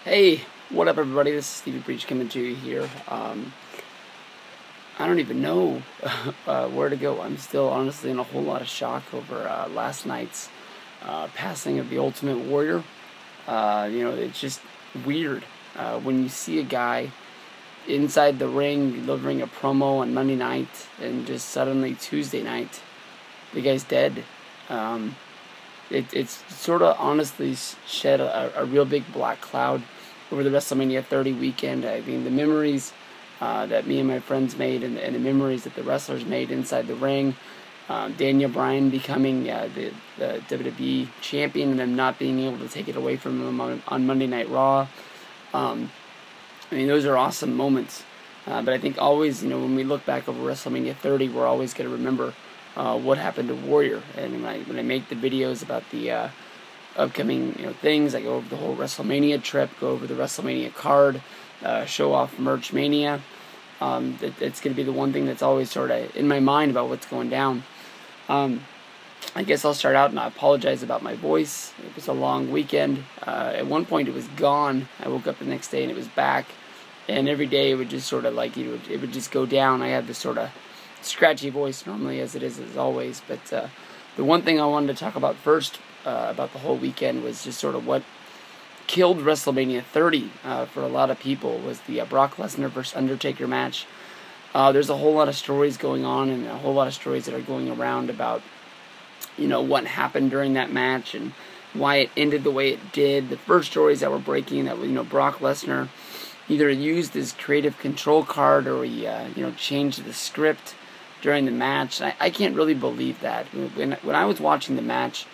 Hey, what up everybody, this is Stevie Breach coming to you here. I don't even know where to go. I'm still honestly in a whole lot of shock over last night's passing of the Ultimate Warrior. It's just weird when you see a guy inside the ring delivering a promo on Monday night and just suddenly Tuesday night, the guy's dead. It's sort of honestly shed a real big black cloud over the Wrestlemania 30 weekend. I mean, the memories that me and my friends made and the memories that the wrestlers made inside the ring. Daniel Bryan becoming the WWE champion and them not being able to take it away from him on Monday Night Raw. Those are awesome moments. But I think always, when we look back over WrestleMania 30, we're always going to remember what happened to Warrior. And when I make the videos about the upcoming things, I go over the whole WrestleMania trip, go over the WrestleMania card, show off Merch Mania. It's going to be the one thing that's always sort of in my mind about what's going down. I guess I'll start out and I apologize about my voice. It was a long weekend. At one point it was gone. I woke up the next day and it was back. And every day it would just sort of like, it would just go down. I have this sort of scratchy voice normally as it is as always. But the one thing I wanted to talk about first about the whole weekend was just sort of what killed WrestleMania 30 for a lot of people was the Brock Lesnar versus Undertaker match. There's a whole lot of stories going on and a whole lot of stories that are going around about what happened during that match and why it ended the way it did. The first stories that were breaking that Brock Lesnar either used his creative control card or he changed the script during the match. I can't really believe that. When I was watching the match,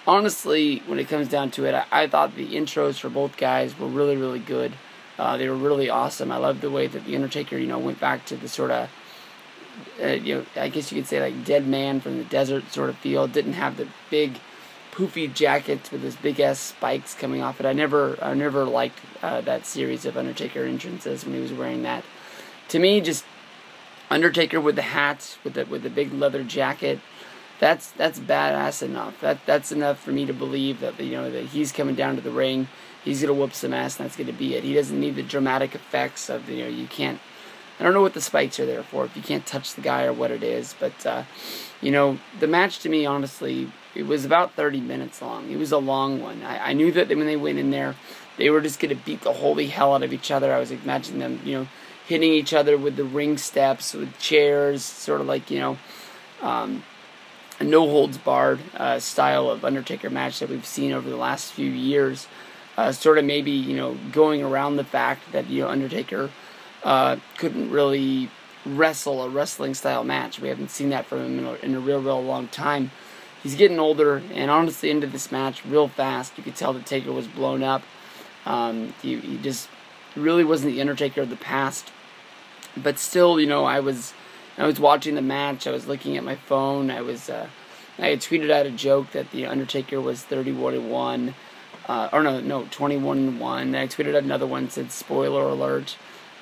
honestly, when it comes down to it, I thought the intros for both guys were really, really good. They were really awesome. I loved the way that the Undertaker, went back to the sort of, I guess you could say like dead man from the desert sort of feel. Didn't have the big poofy jacket with his big ass spikes coming off it. I never liked that series of Undertaker entrances when he was wearing that. To me, just Undertaker with the hat, with the big leather jacket. That's badass enough. That's enough for me to believe that that he's coming down to the ring. He's gonna whoop some ass, and that's gonna be it. He doesn't need the dramatic effects of you can't. I don't know what the spikes are there for, if you can't touch the guy or what it is. But the match to me, honestly, it was about 30 minutes long. It was a long one. I knew that when they went in there, they were just gonna beat the holy hell out of each other. I was imagining them, hitting each other with the ring steps, with chairs, sort of like a no-holds-barred style of Undertaker match that we've seen over the last few years. Sort of maybe, going around the fact that, Undertaker couldn't really wrestle a wrestling-style match. We haven't seen that from him in a real long time. He's getting older, and honestly, into this match real fast. You could tell that Taker was blown up. He just really wasn't the Undertaker of the past. But still, I was watching the match. I was looking at my phone. I had tweeted out a joke that the Undertaker was 31-1, 21-1. And I tweeted out another one that said, "Spoiler alert,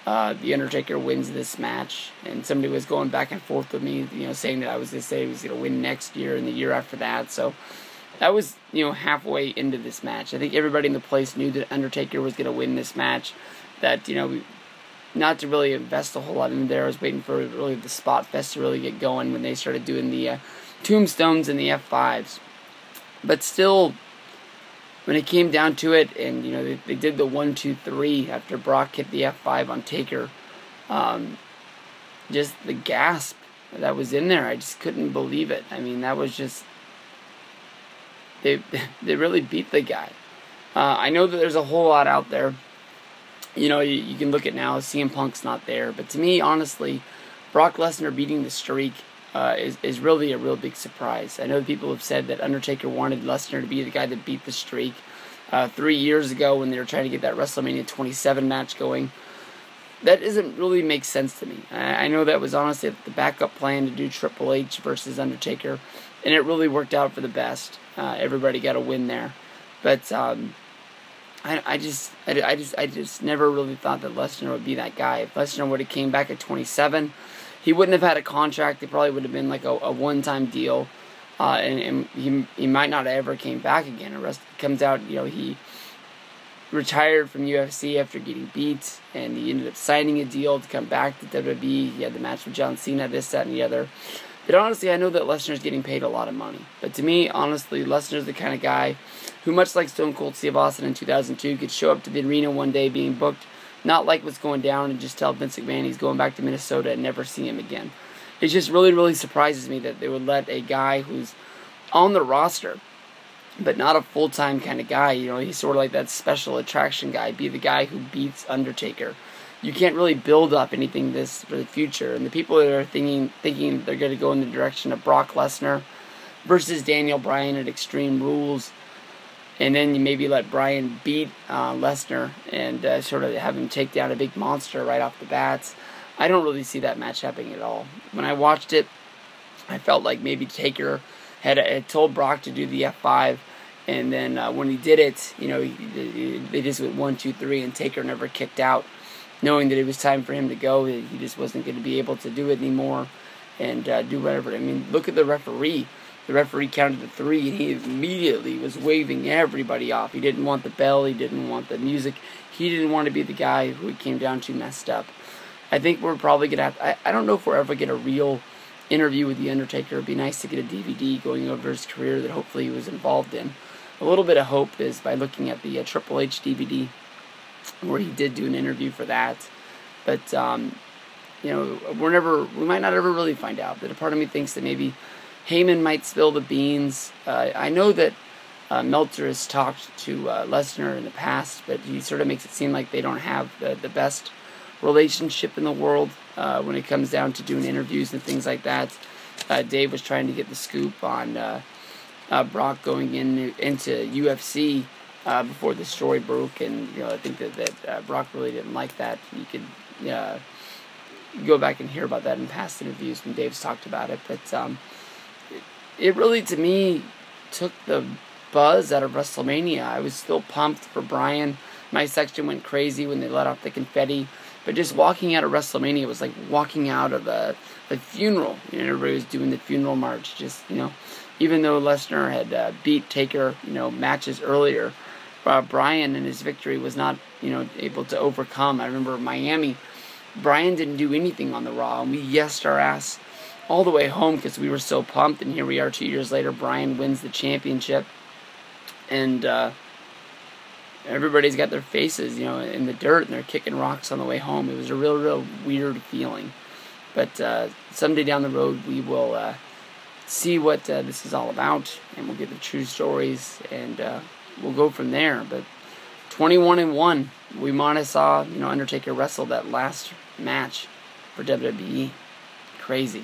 the Undertaker wins this match." And somebody was going back and forth with me, saying that I was going to say he was going to win next year and the year after that. So that was, halfway into this match. I think everybody in the place knew that Undertaker was going to win this match. That not to really invest a whole lot in there. I was waiting for really the spot fest to really get going when they started doing the tombstones and the F5s. But still, when it came down to it, and they did the 1, 2, 3 after Brock hit the F5 on Taker, just the gasp that was in there, I just couldn't believe it. I mean, that was just they really beat the guy. I know that there's a whole lot out there. You can look at now, CM Punk's not there. But to me, honestly, Brock Lesnar beating the streak is really a real big surprise. I know people have said that Undertaker wanted Lesnar to be the guy that beat the streak 3 years ago when they were trying to get that WrestleMania 27 match going. That doesn't really make sense to me. I know that was honestly the backup plan to do Triple H versus Undertaker, and it really worked out for the best. Everybody got a win there. But I just never really thought that Lesnar would be that guy. If Lesnar would have came back at 27, he wouldn't have had a contract. It probably would have been like a one-time deal, and he might not have ever came back again. It comes out, he retired from UFC after getting beat, and he ended up signing a deal to come back to WWE. He had the match with John Cena, this, that, and the other. But honestly, I know that Lesnar's getting paid a lot of money. But to me, honestly, Lesnar's the kind of guy who, much like Stone Cold Steve Austin in 2002, could show up to the arena one day being booked, not like what's going down, and just tell Vince McMahon he's going back to Minnesota and never see him again. It just really, really surprises me that they would let a guy who's on the roster, but not a full-time kind of guy, you know, he's sort of like that special attraction guy, be the guy who beats Undertaker. You can't really build up anything this for the future. And the people that are thinking they're going to go in the direction of Brock Lesnar versus Daniel Bryan at Extreme Rules, and then you maybe let Bryan beat Lesnar and sort of have him take down a big monster right off the bat. I don't really see that match happening at all. When I watched it, I felt like maybe Taker had told Brock to do the F5, and then when he did it, you know, they just went 1, 2, 3, and Taker never kicked out, knowing that it was time for him to go. He just wasn't going to be able to do it anymore and do whatever. I mean, look at the referee. The referee counted to 3, and he immediately was waving everybody off. He didn't want the bell. He didn't want the music. He didn't want to be the guy who it came down to messed up. I think we're probably going to have... I don't know if we'll ever get a real interview with The Undertaker. It'd be nice to get a DVD going over his career that hopefully he was involved in. A little bit of hope is by looking at the Triple H DVD, where he did do an interview for that. But, you know, we might not ever really find out. But a part of me thinks that maybe Heyman might spill the beans. I know that Meltzer has talked to Lesnar in the past, but he sort of makes it seem like they don't have the best relationship in the world when it comes down to doing interviews and things like that. Dave was trying to get the scoop on Brock going into UFC before the story broke, and you know, I think that Brock really didn't like that. You could go back and hear about that in past interviews when Dave's talked about it, but it really, to me, took the buzz out of WrestleMania. I was still pumped for Bryan. My section went crazy when they let off the confetti. But just walking out of WrestleMania was like walking out of a funeral. You know, everybody was doing the funeral march. Just, you know, even though Lesnar had beat Taker, you know, matches earlier, Bryan and his victory was not, you know, able to overcome. I remember Miami, Bryan didn't do anything on the Raw, and we yesed our ass all the way home because we were so pumped. And here we are 2 years later. Bryan wins the championship, and everybody's got their faces, you know, in the dirt, and they're kicking rocks on the way home. It was a real weird feeling. But someday down the road, we will see what this is all about, and we'll get the true stories, and we'll go from there. But 21-1, we might have saw, you know, Undertaker wrestle that last match for WWE. Crazy.